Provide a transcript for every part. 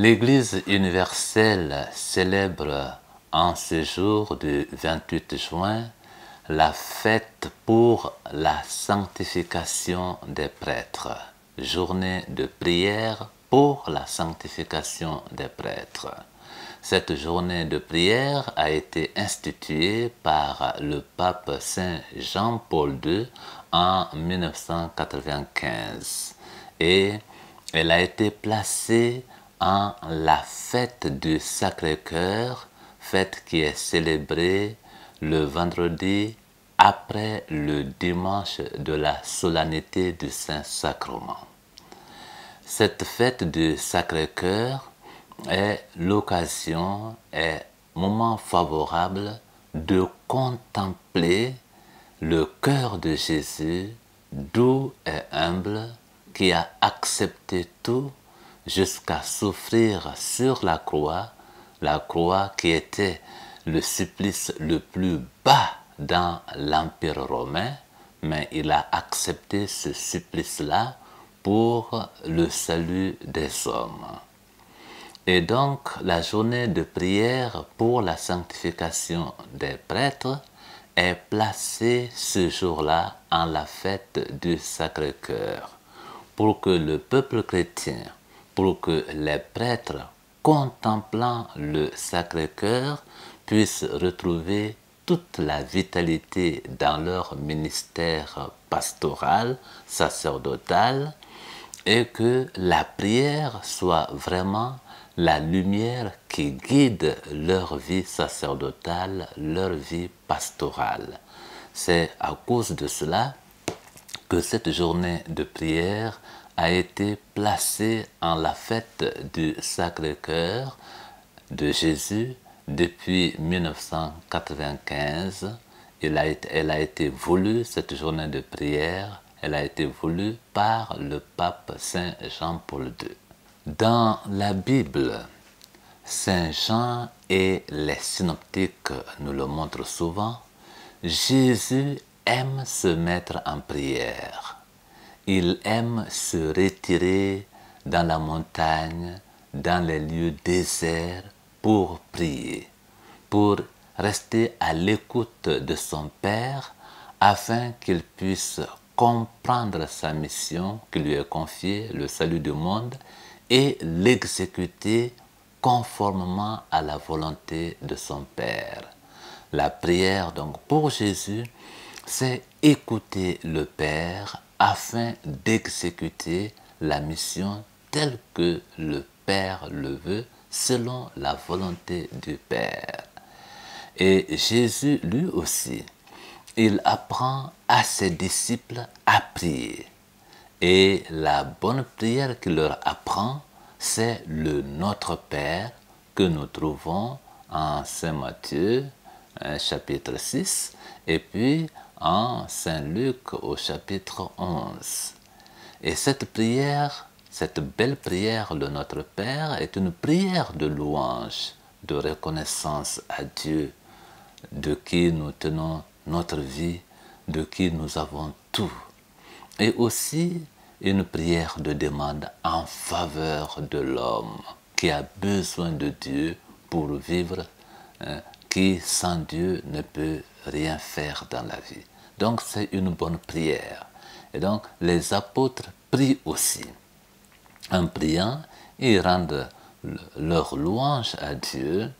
L'Église universelle célèbre en ce jour du 28 juin la fête pour la sanctification des prêtres, journée de prière pour la sanctification des prêtres. Cette journée de prière a été instituée par le pape Saint Jean-Paul II en 1995 et elle a été placée en la fête du Sacré-Cœur, fête qui est célébrée le vendredi après le dimanche de la solennité du Saint-Sacrement. Cette fête du Sacré-Cœur est l'occasion, est moment favorable de contempler le cœur de Jésus, doux et humble, qui a accepté tout jusqu'à souffrir sur la croix qui était le supplice le plus bas dans l'Empire romain, mais il a accepté ce supplice-là pour le salut des hommes. Et donc, la journée de prière pour la sanctification des prêtres est placée ce jour-là en la fête du Sacré-Cœur, pour que le peuple chrétien, pour que les prêtres contemplant le Sacré-Cœur puissent retrouver toute la vitalité dans leur ministère pastoral, sacerdotal, et que la prière soit vraiment la lumière qui guide leur vie sacerdotale, leur vie pastorale. C'est à cause de cela que cette journée de prière a été placée en la fête du Sacré-Cœur de Jésus depuis 1995. Elle a été voulue, cette journée de prière, elle a été voulue par le pape Saint Jean-Paul II. Dans la Bible, Saint Jean et les synoptiques nous le montrent souvent, Jésus aime se mettre en prière. Il aime se retirer dans la montagne, dans les lieux déserts pour prier, pour rester à l'écoute de son Père afin qu'il puisse comprendre sa mission qui lui est confiée, le salut du monde, et l'exécuter conformément à la volonté de son Père. La prière donc pour Jésus, c'est écouter le Père afin d'exécuter la mission telle que le Père le veut, selon la volonté du Père. Et Jésus, lui aussi, il apprend à ses disciples à prier. Et la bonne prière qu'il leur apprend, c'est le Notre Père que nous trouvons en Saint Matthieu, chapitre 6, et puis en Saint Luc au chapitre 11. Et cette prière, cette belle prière de Notre Père est une prière de louange, de reconnaissance à Dieu, de qui nous tenons notre vie, de qui nous avons tout. Et aussi une prière de demande en faveur de l'homme qui a besoin de Dieu pour vivre, qui sans Dieu ne peut rien faire dans la vie. Donc c'est une bonne prière. Et donc les apôtres prient aussi. En priant, ils rendent leur louange à Dieu,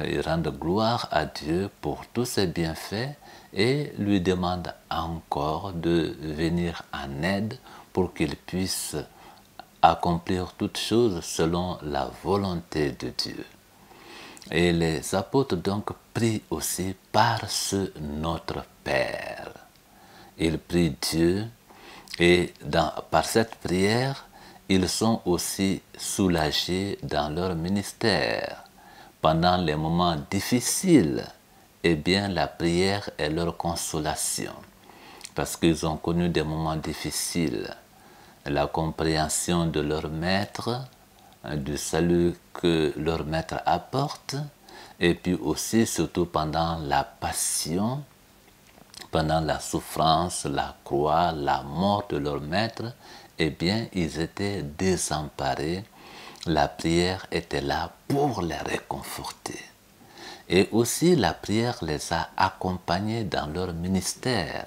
ils rendent gloire à Dieu pour tous ses bienfaits et lui demandent encore de venir en aide pour qu'il puisse accomplir toutes choses selon la volonté de Dieu. Et les apôtres donc prient aussi par ce Notre Père. Ils prient Dieu et par cette prière, ils sont aussi soulagés dans leur ministère. Pendant les moments difficiles, eh bien la prière est leur consolation. Parce qu'ils ont connu des moments difficiles. La compréhension de leur maître, du salut que leur maître apporte, et puis aussi, surtout pendant la passion, pendant la souffrance, la croix, la mort de leur maître, eh bien, ils étaient désemparés la prière était là pour les réconforter. Et aussi la prière les a accompagnés dans leur ministère,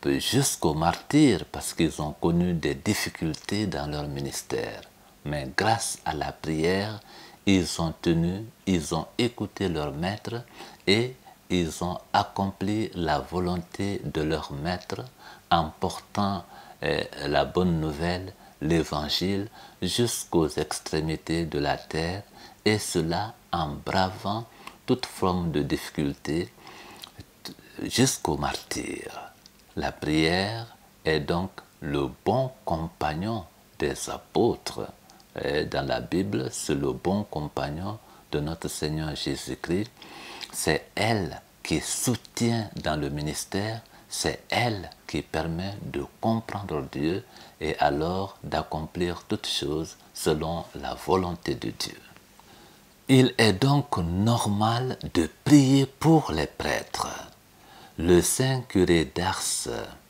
jusqu'au martyr, parce qu'ils ont connu des difficultés dans leur ministère. Mais grâce à la prière, ils ont tenu, ils ont écouté leur maître et ils ont accompli la volonté de leur maître en portant la bonne nouvelle, l'évangile, jusqu'aux extrémités de la terre, et cela en bravant toute forme de difficulté jusqu'au martyr. La prière est donc le bon compagnon des apôtres. Et dans la Bible, c'est le bon compagnon de notre Seigneur Jésus-Christ. C'est elle qui soutient dans le ministère, c'est elle qui permet de comprendre Dieu et alors d'accomplir toutes choses selon la volonté de Dieu. Il est donc normal de prier pour les prêtres. Le saint curé d'Ars,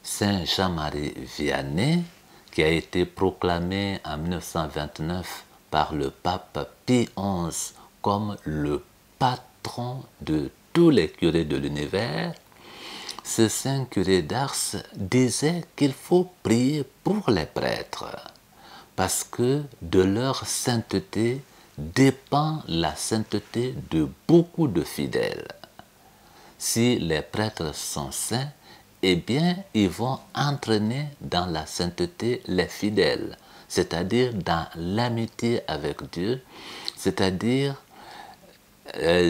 Saint Jean-Marie Vianney, qui a été proclamé en 1929 par le pape Pie XI comme le patron de tous les curés de l'univers, ce saint curé d'Ars disait qu'il faut prier pour les prêtres, parce que de leur sainteté dépend la sainteté de beaucoup de fidèles. Si les prêtres sont saints, eh bien, ils vont entraîner dans la sainteté les fidèles, c'est-à-dire dans l'amitié avec Dieu, c'est-à-dire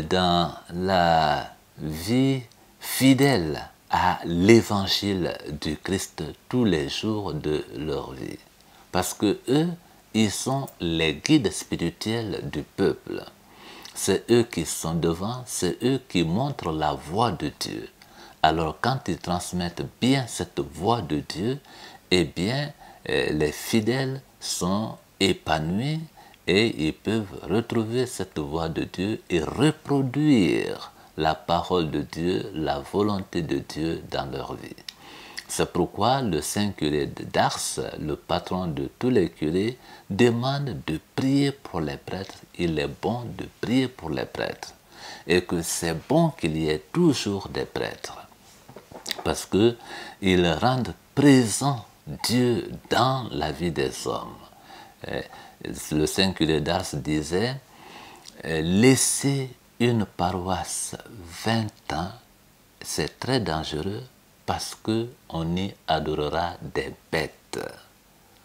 dans la vie fidèle à l'évangile du Christ tous les jours de leur vie. Parce que eux, ils sont les guides spirituels du peuple. C'est eux qui sont devant, c'est eux qui montrent la voie de Dieu. Alors quand ils transmettent bien cette voie de Dieu, eh bien les fidèles sont épanouis et ils peuvent retrouver cette voie de Dieu et reproduire la parole de Dieu, la volonté de Dieu dans leur vie. C'est pourquoi le saint curé d'Ars, le patron de tous les curés, demande de prier pour les prêtres. Il est bon de prier pour les prêtres. Et que c'est bon qu'il y ait toujours des prêtres. Parce qu'ils rendent présent Dieu dans la vie des hommes. Le saint curé d'Ars disait, laisser une paroisse 20 ans, c'est très dangereux parce qu'on y adorera des bêtes.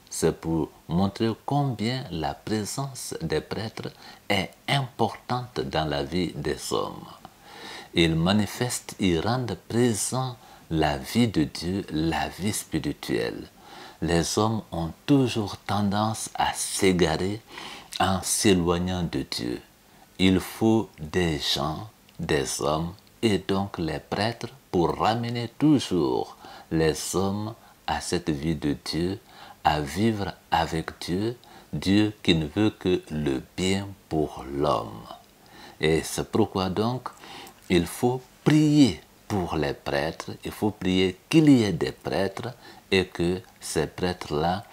C'est pour montrer combien la présence des prêtres est importante dans la vie des hommes. Ils manifestent, ils rendent présent la vie de Dieu, la vie spirituelle. Les hommes ont toujours tendance à s'égarer en s'éloignant de Dieu. Il faut des gens, des hommes, et donc les prêtres pour ramener toujours les hommes à cette vie de Dieu, à vivre avec Dieu, Dieu qui ne veut que le bien pour l'homme. Et c'est pourquoi donc il faut prier pour les prêtres, il faut prier qu'il y ait des prêtres et que ces prêtres-là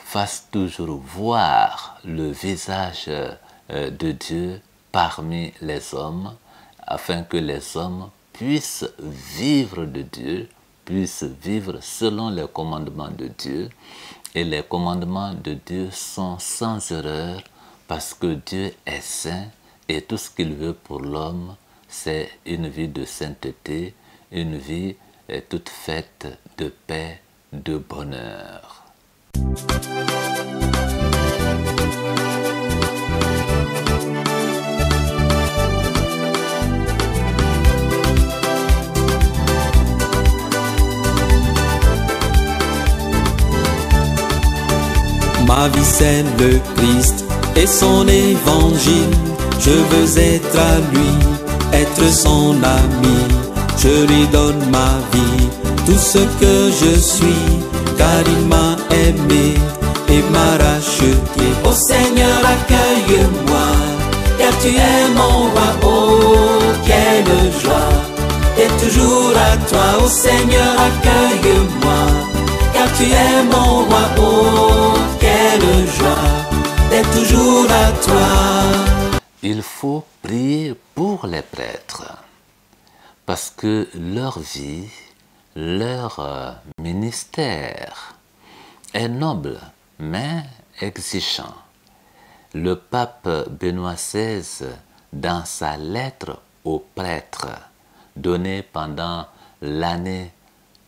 fassent toujours voir le visage de Dieu parmi les hommes, afin que les hommes puissent vivre de Dieu, puissent vivre selon les commandements de Dieu. Et les commandements de Dieu sont sans erreur parce que Dieu est saint et tout ce qu'il veut pour l'homme, c'est une vie de sainteté, une vie toute faite de paix, de bonheur. Ma vie c'est le Christ et son évangile. Je veux être à lui, être son ami. Je lui donne ma vie, tout ce que je suis, car il m'a aimé et m'a racheté. Ô Seigneur, accueille-moi, car tu es mon roi. Oh, quelle joie d'être toujours à toi. Ô Seigneur, accueille-moi, car tu es mon roi. Oh, quelle joie est toujours à toi. Il faut prier pour les prêtres parce que leur vie, leur ministère est noble mais exigeant. Le pape Benoît XVI, dans sa lettre aux prêtres donnée pendant l'année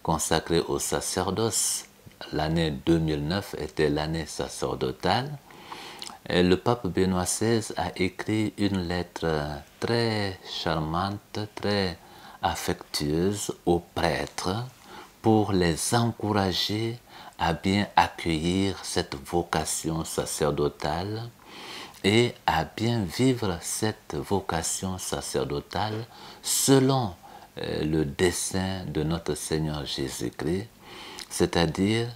consacrée au sacerdoce, l'année 2009 était l'année sacerdotale, et le pape Benoît XVI a écrit une lettre très charmante, très affectueuse aux prêtres pour les encourager à bien accueillir cette vocation sacerdotale et à bien vivre cette vocation sacerdotale selon le dessein de notre Seigneur Jésus-Christ, c'est-à-dire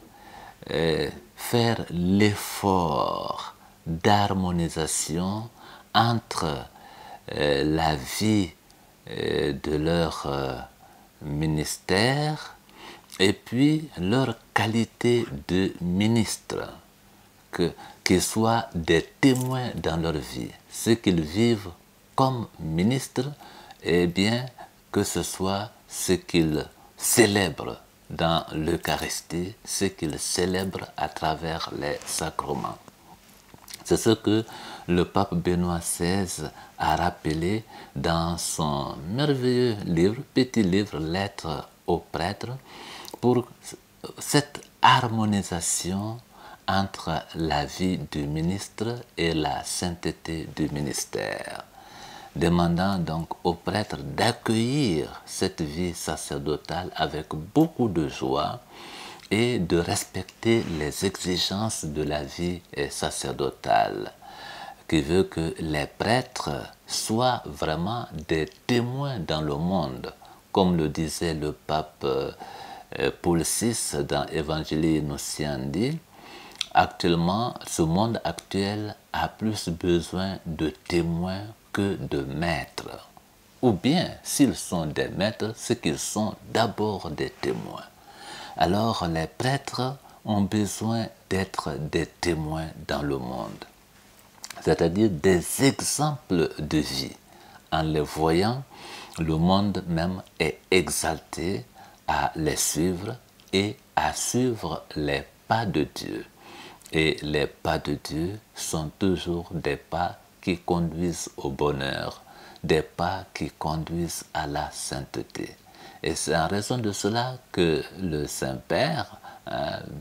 faire l'effort d'harmonisation entre la vie de leur ministère et puis leur qualité de ministre, qu'ils soient des témoins dans leur vie. Ce qu'ils vivent comme ministres, eh bien, que ce soit ce qu'ils célèbrent dans l'Eucharistie, ce qu'ils célèbrent à travers les sacrements. C'est ce que le pape Benoît XVI a rappelé dans son merveilleux livre, petit livre, Lettres aux prêtres, pour cette harmonisation entre la vie du ministre et la sainteté du ministère, demandant donc aux prêtres d'accueillir cette vie sacerdotale avec beaucoup de joie et de respecter les exigences de la vie sacerdotale, qui veut que les prêtres soient vraiment des témoins dans le monde, comme le disait le pape Paul VI dans Evangelii Nuntiandi. Actuellement, ce monde actuel a plus besoin de témoins que de maîtres. Ou bien, s'ils sont des maîtres, c'est qu'ils sont d'abord des témoins. Alors, les prêtres ont besoin d'être des témoins dans le monde, c'est-à-dire des exemples de vie. En les voyant, le monde même est exalté à les suivre et à suivre les pas de Dieu. Et les pas de Dieu sont toujours des pas qui conduisent au bonheur, des pas qui conduisent à la sainteté. Et c'est en raison de cela que le Saint-Père,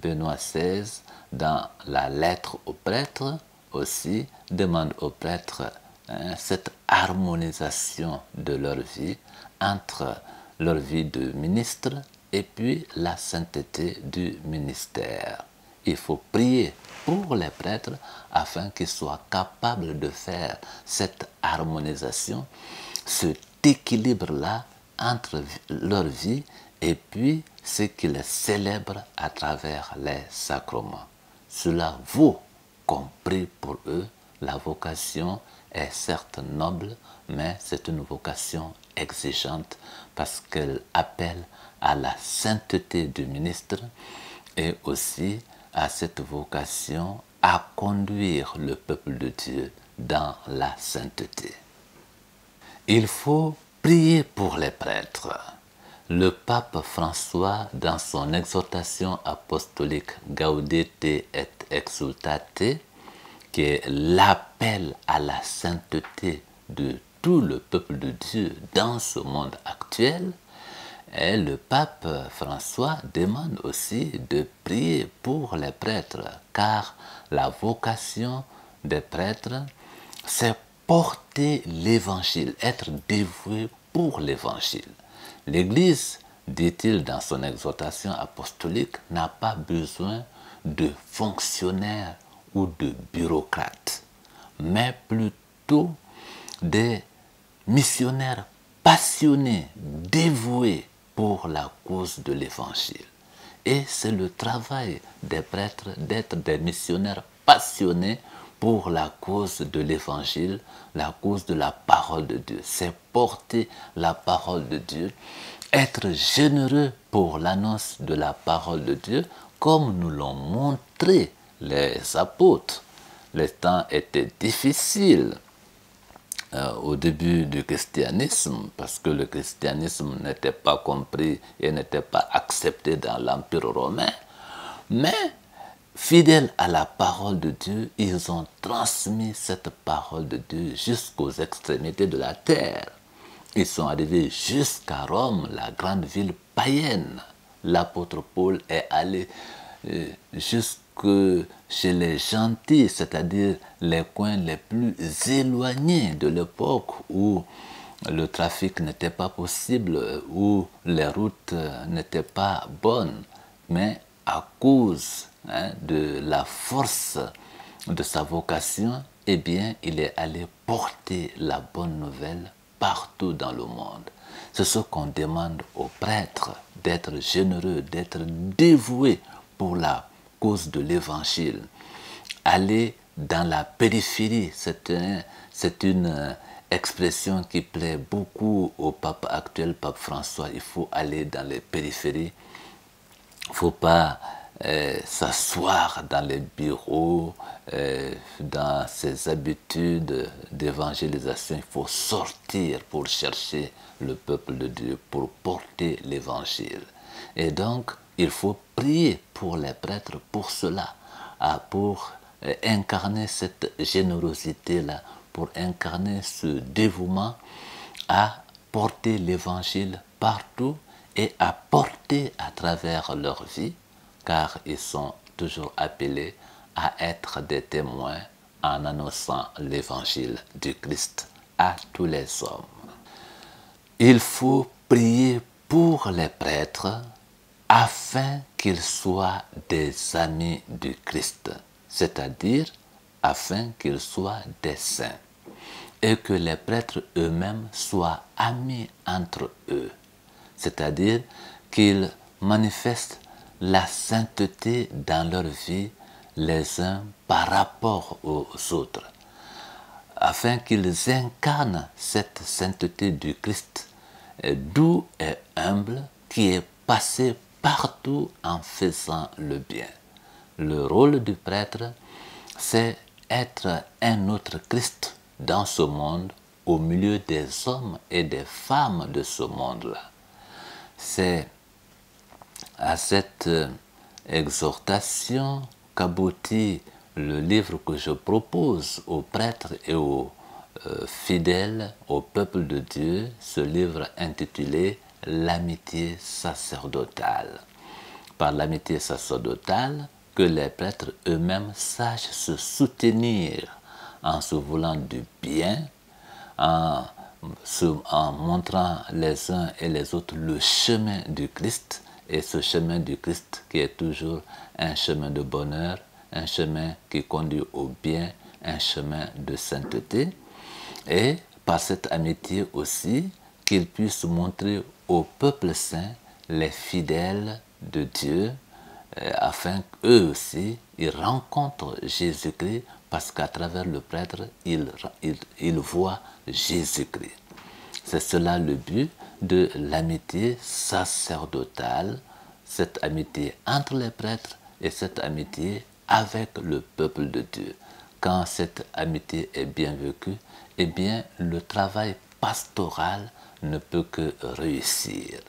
Benoît XVI, dans la lettre aux prêtres aussi, demande aux prêtres cette harmonisation de leur vie entre leur vie de ministre et puis la sainteté du ministère. Il faut prier pour les prêtres afin qu'ils soient capables de faire cette harmonisation, cet équilibre-là entre leur vie et puis ce qu'ils célèbrent à travers les sacrements. Cela vaut qu'on prie pour eux. La vocation est certes noble, mais c'est une vocation exigeante parce qu'elle appelle à la sainteté du ministre et aussi à cette vocation à conduire le peuple de Dieu dans la sainteté. Il faut prier pour les prêtres. Le pape François, dans son exhortation apostolique Gaudete et Exsultate, qui est l'appel à la sainteté de tout le peuple de Dieu dans ce monde actuel, et le pape François demande aussi de prier pour les prêtres, car la vocation des prêtres, c'est porter l'évangile, être dévoué pour l'évangile. L'Église, dit-il dans son exhortation apostolique, n'a pas besoin de fonctionnaires ou de bureaucrates, mais plutôt des missionnaires passionnés, dévoués pour la cause de l'évangile. Et c'est le travail des prêtres d'être des missionnaires passionnés pour la cause de l'évangile, la cause de la parole de Dieu. C'est porter la parole de Dieu, être généreux pour l'annonce de la parole de Dieu, comme nous l'ont montré les apôtres. Les temps étaient difficiles au début du christianisme, parce que le christianisme n'était pas compris et n'était pas accepté dans l'Empire romain. Mais, fidèles à la parole de Dieu, ils ont transmis cette parole de Dieu jusqu'aux extrémités de la terre. Ils sont arrivés jusqu'à Rome, la grande ville païenne. L'apôtre Paul est allé jusque chez les gentils, c'est-à-dire les coins les plus éloignés de l'époque où le trafic n'était pas possible, où les routes n'étaient pas bonnes. Mais à cause de la force de sa vocation, eh bien, il est allé porter la bonne nouvelle partout dans le monde. C'est ce qu'on demande aux prêtres, d'être généreux, d'être dévoués pour la cause de l'évangile. Aller dans la périphérie, c'est une expression qui plaît beaucoup au pape actuel, pape François. Il faut aller dans les périphéries. Il ne faut pas s'asseoir dans les bureaux, dans ses habitudes d'évangélisation. Il faut sortir pour chercher le peuple de Dieu, pour porter l'évangile. Et donc, il faut prier pour les prêtres pour cela, pour incarner cette générosité-là, pour incarner ce dévouement à porter l'évangile partout et à porter à travers leur vie, car ils sont toujours appelés à être des témoins en annonçant l'évangile du Christ à tous les hommes. Il faut prier pour les prêtres afin qu'ils soient des amis du Christ, c'est-à-dire afin qu'ils soient des saints, et que les prêtres eux-mêmes soient amis entre eux, c'est-à-dire qu'ils manifestent la sainteté dans leur vie les uns par rapport aux autres, afin qu'ils incarnent cette sainteté du Christ, doux et humble, qui est passé partout en faisant le bien. Le rôle du prêtre, c'est être un autre Christ dans ce monde, au milieu des hommes et des femmes de ce monde-là. C'est à cette exhortation qu'aboutit le livre que je propose aux prêtres et aux fidèles, au peuple de Dieu, ce livre intitulé « L'amitié sacerdotale ». Par l'amitié sacerdotale, que les prêtres eux-mêmes sachent se soutenir en se voulant du bien, en montrant les uns et les autres le chemin du Christ, et ce chemin du Christ qui est toujours un chemin de bonheur, un chemin qui conduit au bien, un chemin de sainteté, et par cette amitié aussi qu'ils puissent montrer au peuple saint les fidèles de Dieu, afin qu'eux aussi ils rencontrent Jésus-Christ, parce qu'à travers le prêtre ils voient Jésus-Christ. C'est cela le but de l'amitié sacerdotale, cette amitié entre les prêtres et cette amitié avec le peuple de Dieu. Quand cette amitié est bien vécue, eh bien le travail pastoral ne peut que réussir.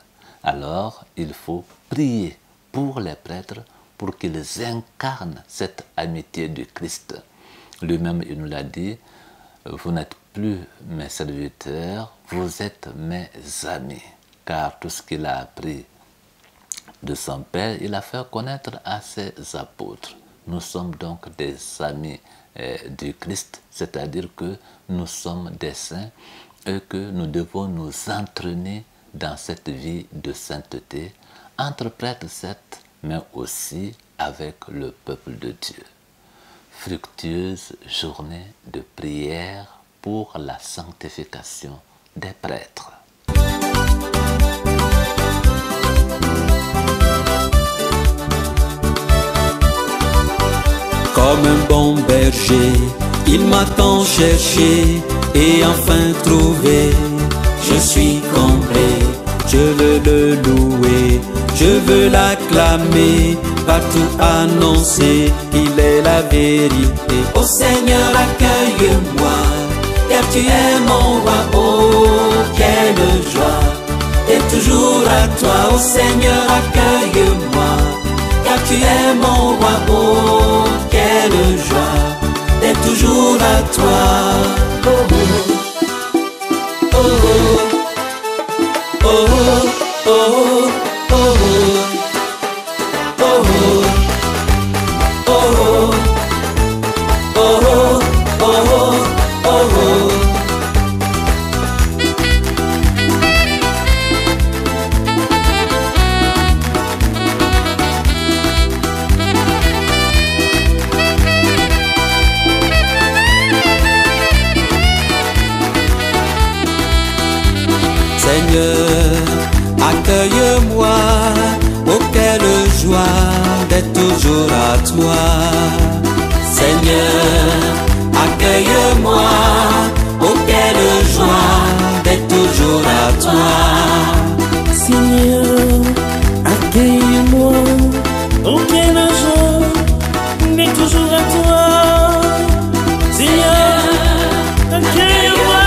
Alors il faut prier pour les prêtres pour qu'ils incarnent cette amitié du Christ. Lui-même, il nous l'a dit, vous n'êtes plus mes serviteurs, vous êtes mes amis. Car tout ce qu'il a appris de son Père, il a fait connaître à ses apôtres. Nous sommes donc des amis du Christ, c'est-à-dire que nous sommes des saints et que nous devons nous entraîner dans cette vie de sainteté, entre prêtres certes, mais aussi avec le peuple de Dieu. Fructueuse journée de prière pour la sanctification des prêtres. Comme un bon berger, il m'a tant cherché et enfin trouvé. Je suis comblé, je veux le louer, je veux l'acclamer, partout annoncer qu'il est la la vérité. Ô Seigneur, accueille-moi, car tu es mon roi. Oh, quelle joie d'être toujours à toi. Ô Seigneur, accueille-moi, car tu es mon roi. Oh, quelle joie d'être toujours à toi. Oh, oh, oh, oh, oh, oh, Seigneur, accueille-moi, oh quelle joie d'être toujours à toi. Seigneur, accueille-moi, oh quelle joie d'être toujours à toi. Seigneur, accueille-moi, oh quelle joie d'être toujours à toi. Seigneur, accueille-moi,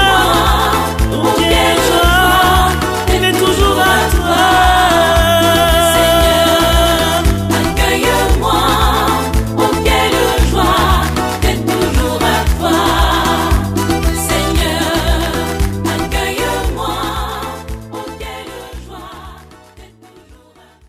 oh quelle joie d'être toujours à toi. Seigneur, accueille-moi, oh quelle joie d'être toujours à toi. Seigneur, accueille-moi, oh quelle joie d'être toujours à toi.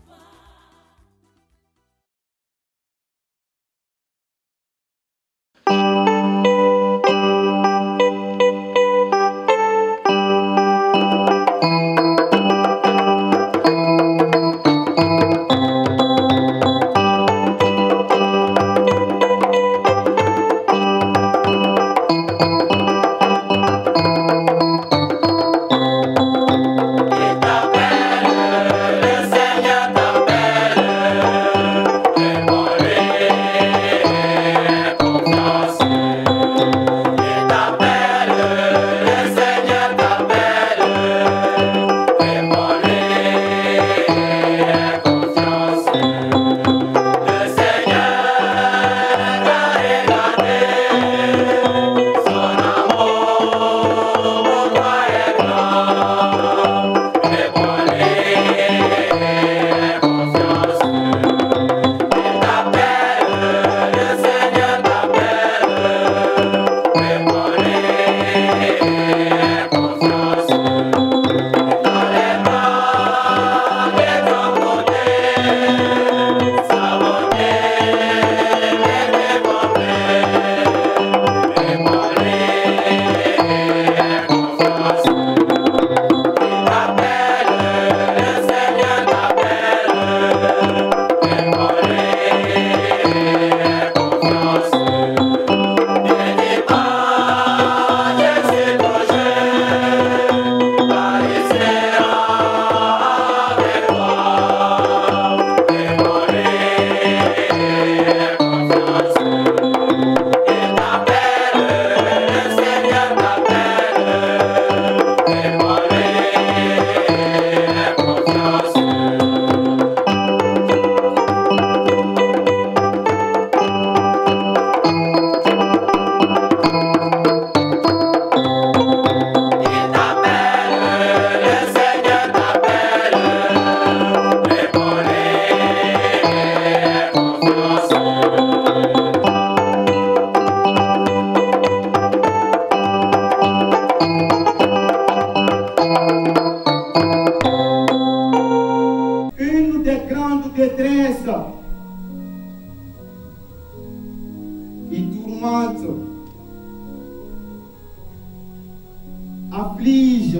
Afflige,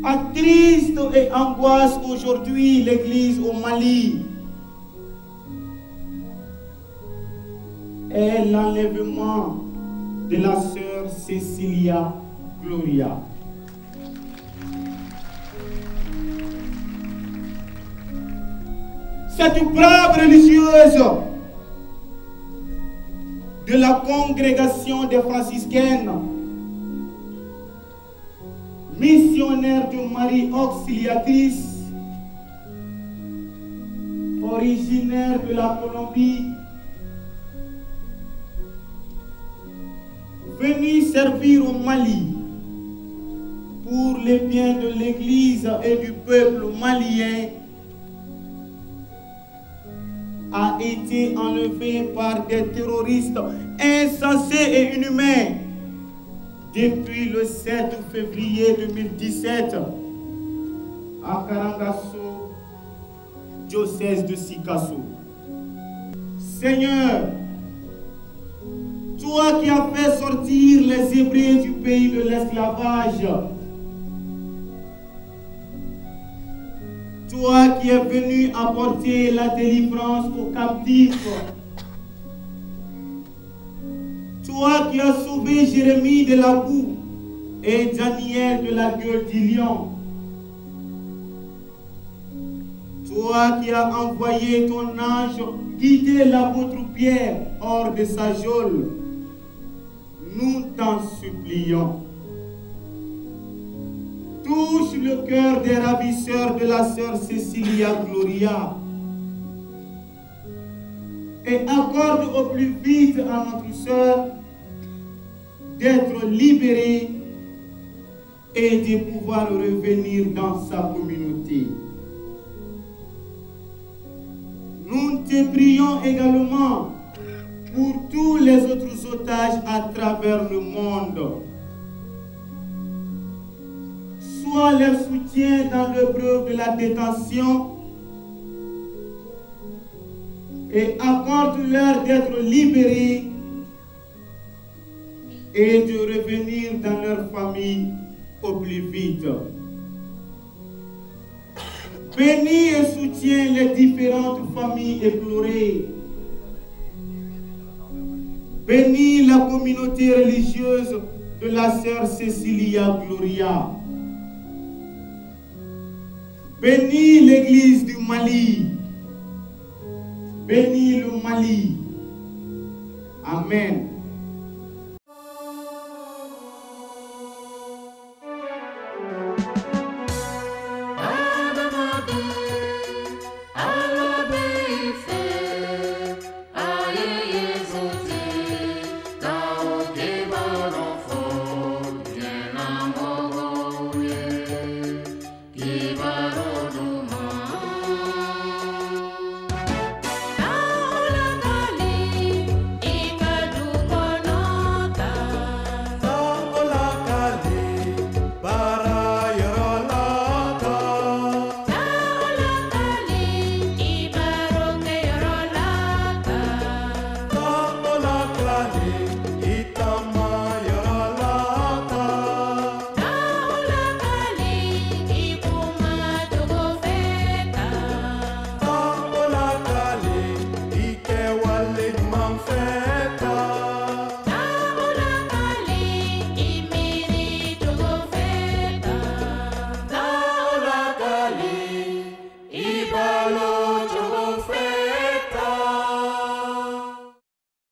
attriste et angoisse aujourd'hui l'Église au Mali est l'enlèvement de la sœur Cecilia Gloria. Cette brave religieuse de la congrégation des franciscaines, missionnaire de Marie auxiliatrice, originaire de la Colombie, venu servir au Mali pour les biens de l'Église et du peuple malien, a été enlevé par des terroristes insensés et inhumains depuis le 7 février 2017 à Karangasso, diocèse de Sikasso. Seigneur, toi qui as fait sortir les Hébreux du pays de l'esclavage, toi qui es venu apporter la délivrance aux captifs, toi qui as sauvé Jérémie de la boue et Daniel de la gueule du lion, toi qui as envoyé ton ange guider l'apôtre Pierre hors de sa geôle, nous t'en supplions. Touche le cœur des ravisseurs de la sœur Cecilia Gloria et accorde au plus vite à notre sœur d'être libérée et de pouvoir revenir dans sa communauté. Nous te prions également pour tous les autres otages à travers le monde. Sois leur soutien dans l'épreuve de la détention et accorde-leur d'être libérés et de revenir dans leur famille au plus vite. Bénis et soutiens les différentes familles éplorées. Bénis la communauté religieuse de la sœur Cecilia Gloria. Bénis l'Église du Mali. Bénis le Mali. Amen.